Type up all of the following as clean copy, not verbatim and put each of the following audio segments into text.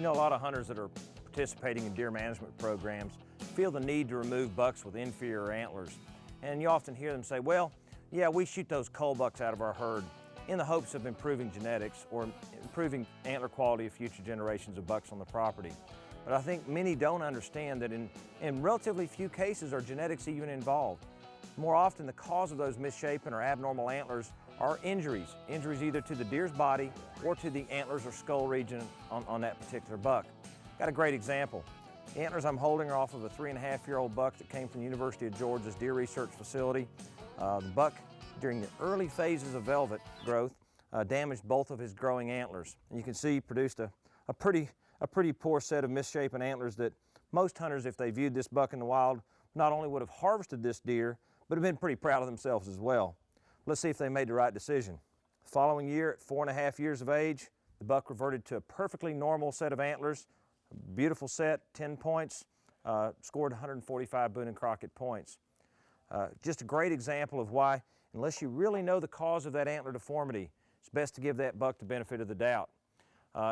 You know, a lot of hunters that are participating in deer management programs feel the need to remove bucks with inferior antlers. And you often hear them say, well, yeah, we shoot those cull bucks out of our herd in the hopes of improving genetics or improving antler quality of future generations of bucks on the property. But I think many don't understand that in relatively few cases are genetics even involved. More often the cause of those misshapen or abnormal antlers are injuries either to the deer's body or to the antlers or skull region on that particular buck. Got a great example. The antlers I'm holding are off of a 3.5-year-old buck that came from the University of Georgia's Deer Research Facility. The buck, during the early phases of velvet growth, damaged both of his growing antlers. And you can see he produced a pretty poor set of misshapen antlers that most hunters, if they viewed this buck in the wild, not only would have harvested this deer, but have been pretty proud of themselves as well. Let's see if they made the right decision. The following year, at 4.5 years of age, the buck reverted to a perfectly normal set of antlers, a beautiful set, 10 points, scored 145 Boone and Crockett points. Just a great example of why, unless you really know the cause of that antler deformity, it's best to give that buck the benefit of the doubt.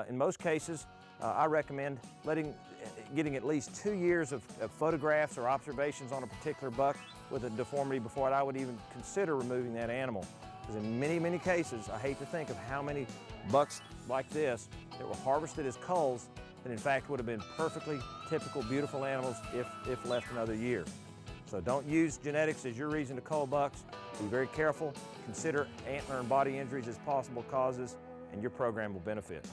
In most cases, I recommend getting at least 2 years of photographs or observations on a particular buck with a deformity before I would even consider removing that animal. Because in many, many cases, I hate to think of how many bucks like this that were harvested as culls that in fact would have been perfectly typical, beautiful animals if left another year. So don't use genetics as your reason to cull bucks. Be very careful. Consider antler and body injuries as possible causes, and your program will benefit.